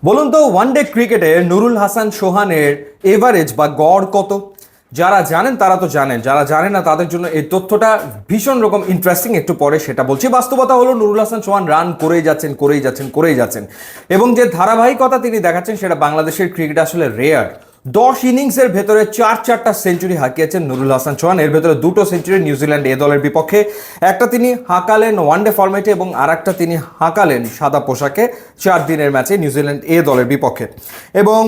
বলুন তো ওয়ানডে ক্রিকেটে নুরুল হাসান সোহানের এভারেজ বা গড় কত? যারা জানেন তারা তো জানেন, যারা জানেন না তাদের জন্য এই তথ্যটা ভীষণ রকম ইন্টারেস্টিং। একটু পরে সেটা বলছি। বাস্তবতা হলো নুরুল হাসান সোহান রান করেই যাচ্ছেন এবং যে ধারাবাহিকতা তিনি দেখাচ্ছেন সেটা বাংলাদেশের ক্রিকেট আসলে রেয়ার। 10 ইনিংসের ভেতরে চারটা সেঞ্চুরি হাঁকিয়েছেন নুরুল হাসান সোহান। এর ভেতরে দুটো সেঞ্চুরি নিউজিল্যান্ড এ দলের বিপক্ষে, একটা তিনি হাঁকালেন ওয়ানডে ফরম্যাটে এবং আরেকটা তিনি হাঁকালেন সাদা পোশাকে 4 দিনের ম্যাচে নিউজিল্যান্ড এ দলের বিপক্ষে। এবং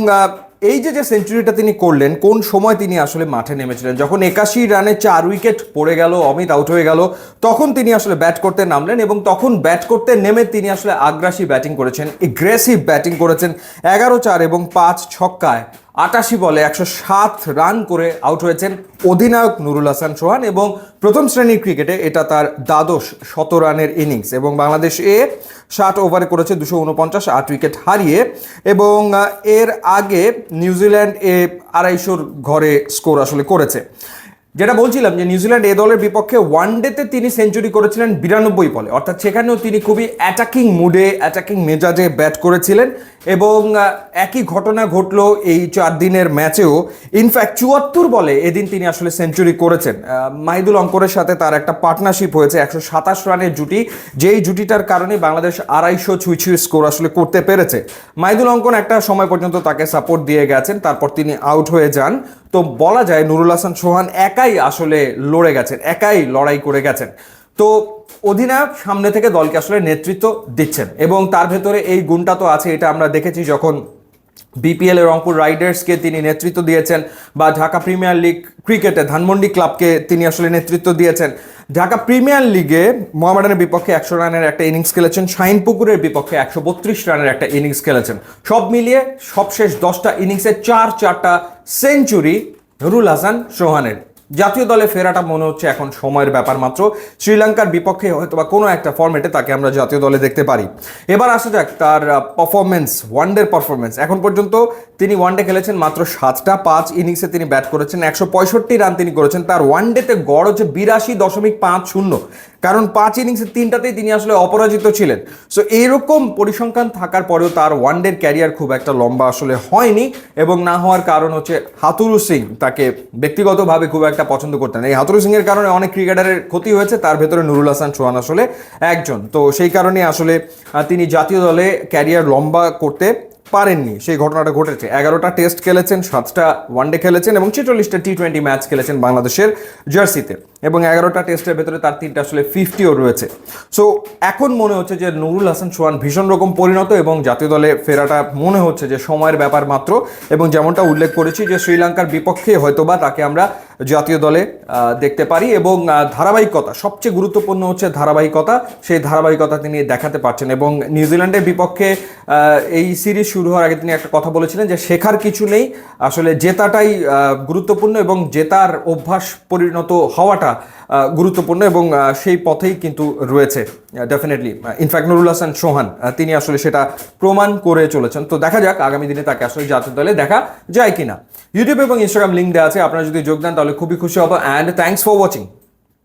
এই যে সেঞ্চুরিটা তিনি করলেন, কোন সময় তিনি আসলে মাঠে নেমেছিলেন? যখন 81 রানে 4 উইকেট পড়ে গেল, অমিত আউট হয়ে গেল, তখন তিনি আসলে ব্যাট করতে নামলেন এবং তখন ব্যাট করতে নেমে তিনি আসলে আগ্রাসী ব্যাটিং করেছেন, এগ্রেসিভ ব্যাটিং করেছেন। 11-4 এবং 5 ছক্কায় 88 বলে 107 রান করে আউট হয়েছেন অধিনায়ক নুরুল হাসান সোহান। এবং প্রথম শ্রেণীর ক্রিকেটে এটা তার দ্বাদশ 100 রানের ইনিংস এবং বাংলাদেশ 60 ওভারে করেছে 249, 8 উইকেট হারিয়ে। এবং এর আগে নিউজিল্যান্ড 250 ঘরে স্কোর আসলে করেছে। যেটা বলছিলাম যে নিউজিল্যান্ড এ দলের বিপক্ষে ওয়ানডেতে তিনি সেঞ্চুরি করেছিলেন 92 বলে, অর্থাৎ সেখানেও তিনি খুবই অ্যাটাকিং মুডে, অ্যাটাকিং মেজাজে ব্যাট করেছিলেন। এবং একই ঘটনা ঘটলো এই 4 দিনের ম্যাচেও। ইনফ্যাক্ট 74 বলে এদিন তিনি আসলে সেঞ্চুরি করেছেন। মাহিদুল অঙ্করের সাথে তার একটা পার্টনারশিপ হয়েছে, 127 রানের জুটি, যেই জুটিটার কারণে বাংলাদেশ 250 ছুঁই স্কোর আসলে করতে পেরেছে। মাহিদুল অঙ্কন একটা সময় পর্যন্ত তাকে সাপোর্ট দিয়ে গেছেন, তারপর তিনি আউট হয়ে যান। তো বলা যায় নুরুল হাসান সোহান একাই আসলে লড়ে গেছেন, একাই লড়াই করে গেছেন। তো অধিনায়ক সামনে থেকে দলকে আসলে নেতৃত্ব দিচ্ছেন এবং তার ভেতরে এই গুণটা তো আছে। এটা আমরা দেখেছি যখন বিপিএল এর রংপুর রাইডার্সকে তিনি নেতৃত্ব দিয়েছেন, বা ঢাকা প্রিমিয়ার লিগ ক্রিকেটে ধানমন্ডি ক্লাবকে তিনি আসলে নেতৃত্ব দিয়েছেন। ঢাকা প্রিমিয়ার লিগে মোহামেডানের বিপক্ষে 100 রানের একটা ইনিংস খেলেছেন, শাহিনপুকুরের বিপক্ষে 132 রানের একটা ইনিংস খেলেছেন। সব মিলিয়ে সবশেষ 10টা ইনিংসে 4টা সেঞ্চুরি নুরুল হাসান সোহানের। জাতীয় দলে ফেরাটা মনে হচ্ছে এখন সময়ের ব্যাপার মাত্র। শ্রীলঙ্কার বিপক্ষে হয়তো বা কোনো একটা ফরম্যাটে তাকে আমরা জাতীয় দলে দেখতে পারি। এবার আসা যাক তার পারফরমেন্স, ওয়ানডের পারফরমেন্স। এখন পর্যন্ত তিনি ওয়ানডে খেলেছেন মাত্র 7টা, 5 ইনিংসে তিনি ব্যাট করেছেন, 165 রান তিনি করেছেন। তার ওয়ানডেতে গড় হচ্ছে 82.50, কারণ 5 ইনিংসে 3টাতেই তিনি আসলে অপরাজিত ছিলেন। সো এইরকম পরিসংখ্যান থাকার পরেও তার ওয়ানডের ক্যারিয়ার খুব একটা লম্বা আসলে হয়নি, এবং না হওয়ার কারণ হচ্ছে হাতুরু সিং তাকে ব্যক্তিগতভাবে খুব একটা পছন্দ করতেন। এই হাতুরু সিং এর কারণে অনেক ক্রিকেটারের ক্ষতি হয়েছে, তার ভেতরে নুরুল হাসান সোহান আসলে একজন। তো সেই কারণে আসলে তিনি জাতীয় দলে ক্যারিয়ার লম্বা করতে পারেননি, সেই ঘটনাটা ঘটেছে। 11টা টেস্ট খেলেছেন, 7টা ওয়ানডে খেলেছেন এবং 46টা টি20 ম্যাচ খেলেছেন বাংলাদেশের জার্সিতে, এবং 11টা টেস্টের ভেতরে তার 3টা আসলে 50ও রয়েছে। সো এখন মনে হচ্ছে যে নুরুল হাসান সোহান ভীষণ রকম পরিণত এবং জাতীয় দলে ফেরাটা মনে হচ্ছে যে সময়ের ব্যাপার মাত্র। এবং যেমনটা উল্লেখ করেছি যে শ্রীলঙ্কার বিপক্ষে হয়তোবা তাকে আমরা জাতীয় দলে দেখতে পারি। এবং ধারাবাহিকতা, সবচেয়ে গুরুত্বপূর্ণ হচ্ছে ধারাবাহিকতা, সেই ধারাবাহিকতা তিনি দেখাতে পারছেন। এবং নিউজিল্যান্ডের বিপক্ষে এই সিরিজ শুরু হওয়ার আগে তিনি একটা কথা বলেছিলেন যে শেখার কিছু নেই, আসলে জেতাটাই গুরুত্বপূর্ণ এবং জেতার অভ্যাস পরিণত হওয়াটা গুরুত্বপূর্ণ, এবং সেই পথেই কিন্তু রয়েছে ডেফিনেটলি। ইনফ্যাক্ট নুরুল হাসান সোহান তিনি আসলে সেটা প্রমাণ করে চলেছেন। তো দেখা যাক আগামী দিনে তাকে আসলে জাতীয় দলে দেখা যায় কিনা। ইউটিউব এবং ইনস্টাগ্রাম লিঙ্ক দেওয়া আছে, আপনারা যদি যোগ দেন তাহলে খুবই খুশি হব। And thanks for watching.